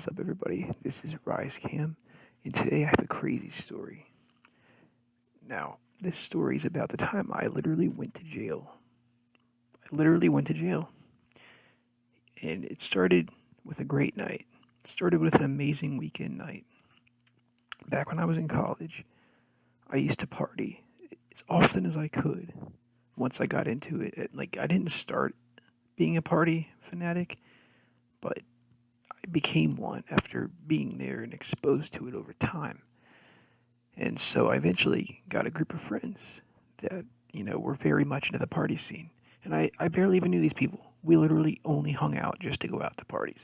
What's up, everybody? This is Rise Cam, and today I have a crazy story. Now, this story is about the time I literally went to jail. I literally went to jail, and it started with a great night. It started with an amazing weekend night. Back when I was in college, I used to party as often as I could. Once I got into it, I didn't start being a party fanatic, but I became one after being there and exposed to it over time. And so I eventually got a group of friends that, were very much into the party scene. And I barely even knew these people. We literally only hung out just to go out to parties.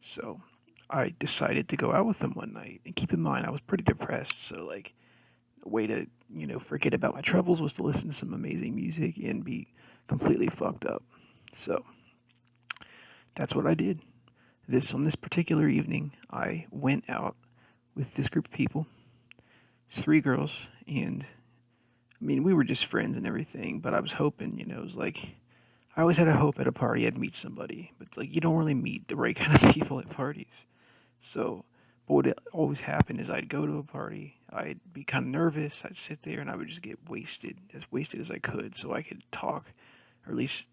So I decided to go out with them one night. And keep in mind, I was pretty depressed. So, a way to, forget about my troubles was to listen to some amazing music and be completely fucked up. So that's what I did. On this particular evening, I went out with this group of people, three girls, and I mean, we were just friends and everything, but I was hoping, it was like, I always had a hope at a party I'd meet somebody, but like, you don't really meet the right kind of people at parties. So, but what always happened is I'd go to a party, I'd be kind of nervous, I'd sit there, and I would just get wasted as I could, so I could talk, or at least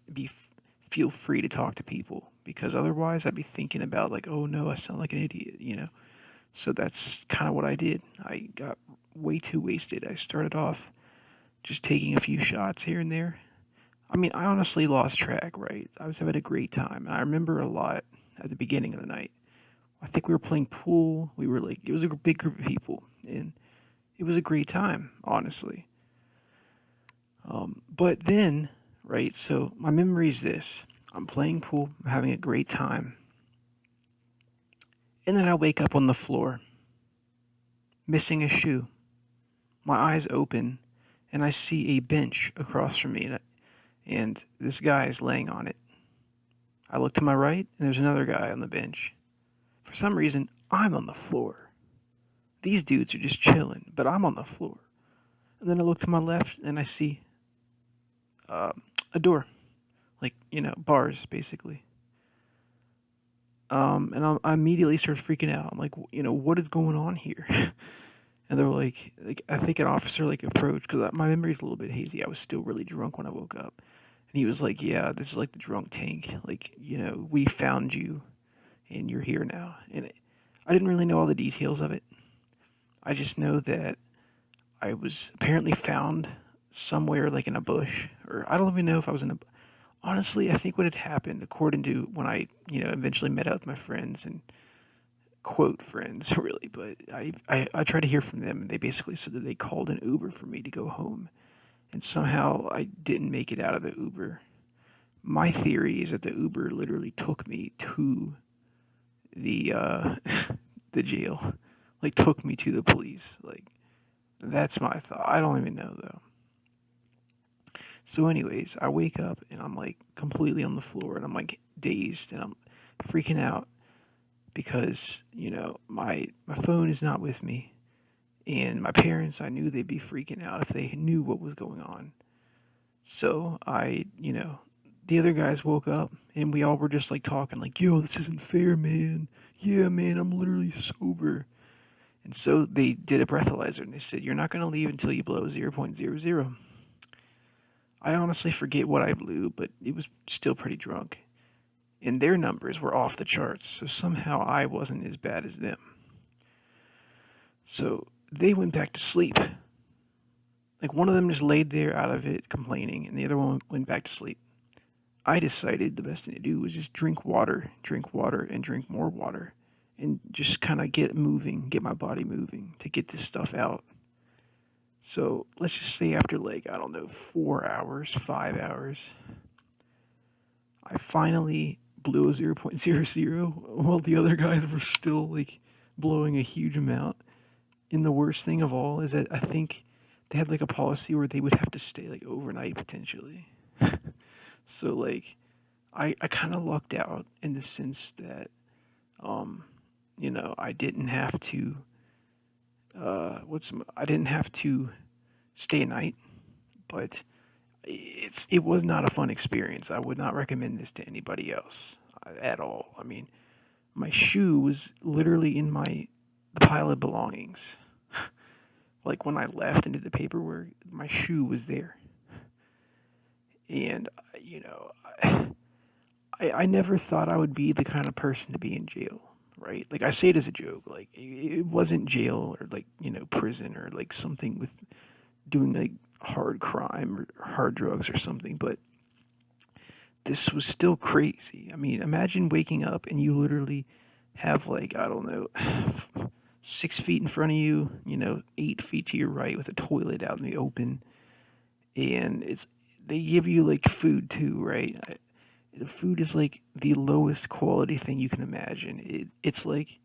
feel free to talk to people, because otherwise I'd be thinking about, like, oh no, I sound like an idiot. So that's kind of what I did. I got way too wasted. I started off just taking a few shots here and there. I mean, I honestly lost track, right? I was having a great time. And I remember a lot at the beginning of the night. I think we were playing pool. It was a big group of people. And it was a great time, honestly. But then, right, so my memory is this: I'm playing pool, I'm having a great time. And then I wake up on the floor, missing a shoe. My eyes open, and I see a bench across from me, and this guy is laying on it. I look to my right, and there's another guy on the bench. For some reason, I'm on the floor. These dudes are just chilling, but I'm on the floor. And then I look to my left, and I see uh, a door, bars, basically. I immediately start freaking out. I'm like, what is going on here? And they're like I think an officer approached because my memory's a little bit hazy. I was still really drunk when I woke up, and he was like, "Yeah, this is like the drunk tank. We found you, and you're here now." And I didn't really know all the details of it. I just know that I was apparently found somewhere like in a bush, or I don't even know if I was in a. Honestly, I think what had happened, according to when I eventually met up with my friends and quote friends really, but I tried to hear from them, and they basically said that they called an Uber for me to go home, and somehow I didn't make it out of the Uber. My theory is that the Uber literally took me to the the jail, like took me to the police. Like that's my thought. I don't even know though. So, anyways, I wake up and I'm like completely on the floor and I'm like dazed and I'm freaking out because my phone is not with me, and my parents, I knew they'd be freaking out if they knew what was going on. So the other guys woke up and we all were just like talking, like, yo, this isn't fair, man. Yeah, man, I'm literally sober. And so they did a breathalyzer and they said, you're not going to leave until you blow 0.00. I honestly forget what I blew, but it was still pretty drunk. And their numbers were off the charts, so somehow I wasn't as bad as them. So they went back to sleep. Like one of them just laid there out of it complaining, and the other one went back to sleep. I decided the best thing to do was just drink water, and drink more water, and just kind of get moving, get my body moving to get this stuff out. So let's just say after I don't know, 4 hours, 5 hours, I finally blew a 0.00 while the other guys were still blowing a huge amount. And the worst thing of all is that I think they had a policy where they would have to stay overnight potentially. So I kind of lucked out in the sense that um I didn't have to I didn't have to stay a night, but it was not a fun experience. I would not recommend this to anybody else at all. I mean, My shoe was literally in the pile of belongings. Like when I left and did the paperwork, my shoe was there. And you know, I never thought I would be the kind of person to be in jail, right? Like I say it as a joke, like it wasn't jail or like prison or like something with doing like hard crime or hard drugs or something, but this was still crazy. I mean, imagine waking up and you literally have like I don't know, 6 feet in front of you, 8 feet to your right with a toilet out in the open, and they give you like food too, right? The food is like the lowest quality thing you can imagine. It's like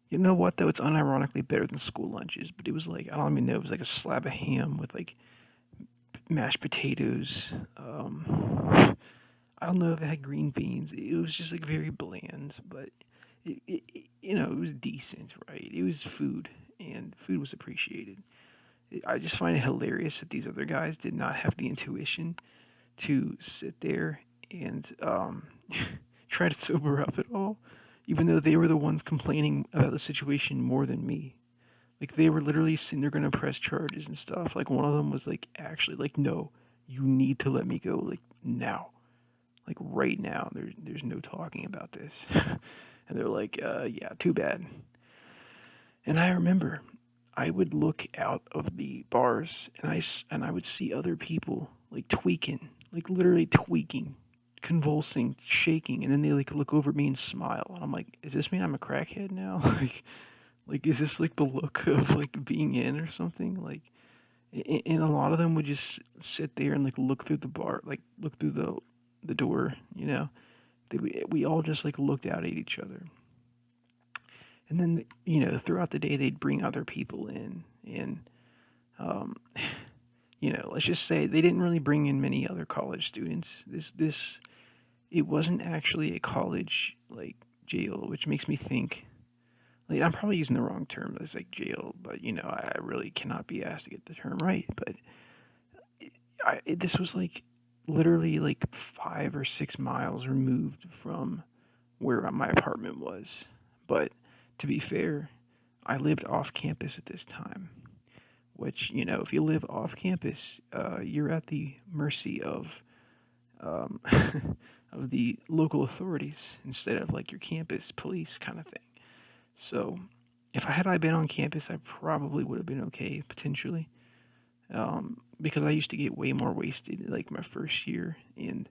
you know what though? It's unironically better than school lunches, but it was like I don't even know. It was like a slab of ham with like mashed potatoes. I don't know if it had green beans. It was just like very bland, but it was decent, right? It was food, and food was appreciated. I just find it hilarious that these other guys did not have the intuition to sit there and try to sober up at all, even though they were the ones complaining about the situation more than me. Like they were literally saying they're gonna press charges and stuff. Like one of them was like, actually, like, no, you need to let me go, like now, like right now. There's no talking about this. And they're like, yeah, too bad. And I remember I would look out of the bars and I would see other people like tweaking, like literally tweaking, convulsing, shaking, and then they like look over at me and smile, and I'm like, "Does this mean I'm a crackhead now?" like is this like the look of like being in or something? Like, and a lot of them would just sit there and like look through the bar, like look through the door. We all just like looked out at each other, and then throughout the day they'd bring other people in, and um, let's just say they didn't really bring in many other college students. This it wasn't actually a college like jail, which makes me think. Like, I'm probably using the wrong term as like jail, but I really cannot be asked to get the term right. But this was like literally like 5 or 6 miles removed from where my apartment was. But to be fair, I lived off campus at this time, which, if you live off campus, you're at the mercy um, of the local authorities instead of like your campus police kind of thing. So, if I been on campus, I probably would have been okay potentially, because I used to get way more wasted like my first year, and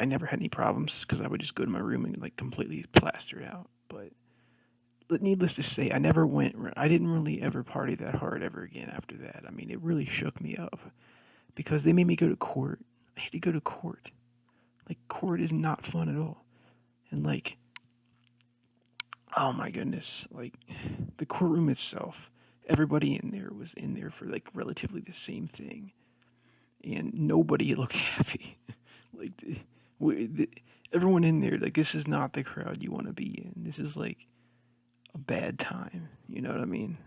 I never had any problems because I would just go to my room and like completely plaster out. But needless to say, I didn't really ever party that hard ever again after that. I mean, it really shook me up because they made me go to court. I had to go to court. Like, court is not fun at all. And, like, oh my goodness, like, the courtroom itself, everybody in there was in there for, like, relatively the same thing. And nobody looked happy. like, everyone in there, like, this is not the crowd you want to be in. This is, like, a bad time. You know what I mean?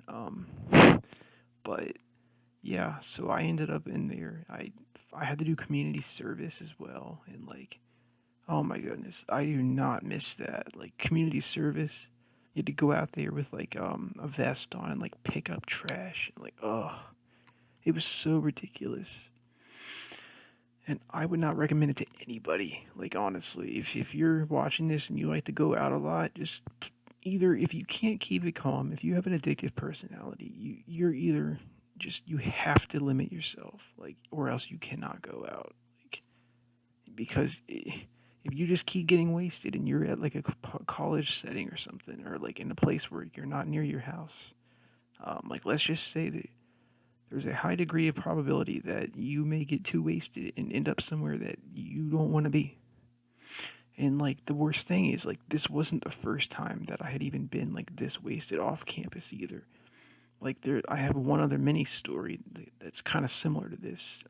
But yeah, so I ended up in there. I had to do community service as well, and like, oh my goodness, I do not miss that. Like community service, you had to go out there with like a vest on and like pick up trash. And, like, oh, it was so ridiculous. And I would not recommend it to anybody. Like honestly, if you're watching this and you like to go out a lot, just either if you can't keep it calm, if you have an addictive personality, you're either just you have to limit yourself, like, or else you cannot go out, like, because if you just keep getting wasted and you're at like a college setting or something, or like in a place where you're not near your house, like let's just say that there's a high degree of probability that you may get too wasted and end up somewhere that you don't want to be. And like the worst thing is like this wasn't the first time that I had even been like this wasted off campus either. Like I have one other mini story that's kind of similar to this.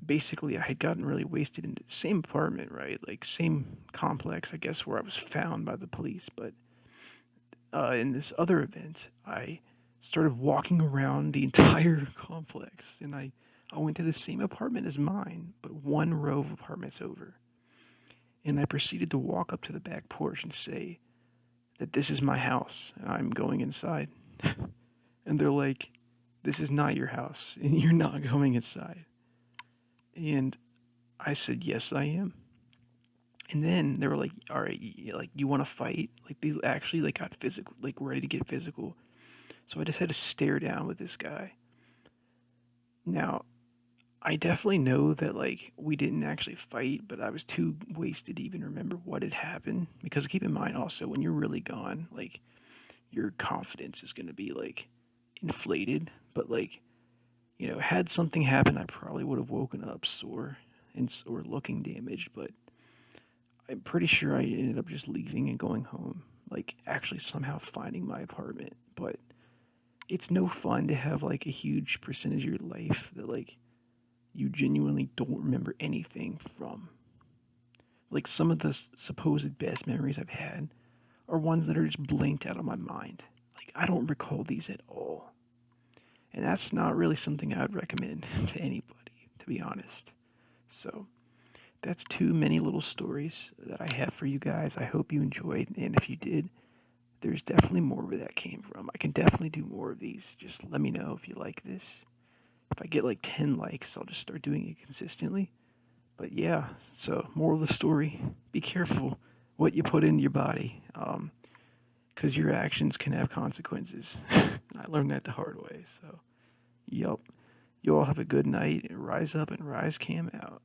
Basically I had gotten really wasted in the same apartment, right? Like same complex, I guess, where I was found by the police. But in this other event, I started walking around the entire complex, and I went to the same apartment as mine, but one row of apartments over. And I proceeded to walk up to the back porch and say that this is my house and I'm going inside. And they're like, this is not your house and you're not going inside. And I said, yes, I am. And then they were like, all right, like, you want to fight? Like, they actually, like, got physical, like, ready to get physical. So I just had to stare down with this guy. Now, I definitely know that, like, we didn't actually fight, but I was too wasted to even remember what had happened. Because keep in mind also, when you're really gone, like, your confidence is going to be, like, inflated. But, like, had something happened, I probably would have woken up sore and or looking damaged. But I'm pretty sure I ended up just leaving and going home. Like, actually somehow finding my apartment. But it's no fun to have, like, a huge percentage of your life that, like, you genuinely don't remember anything from. Like, some of the supposed best memories I've had are ones that are just blinked out of my mind. Like, I don't recall these at all. And that's not really something I would recommend to anybody, to be honest. So, that's too many little stories that I have for you guys. I hope you enjoyed. And if you did, there's definitely more where that came from. I can definitely do more of these. Just let me know if you like this. If I get like 10 likes, I'll just start doing it consistently. But yeah, so moral of the story, be careful what you put into your body, because your actions can have consequences. I learned that the hard way. So, yep. You all have a good night. Rise up and rise Cam out.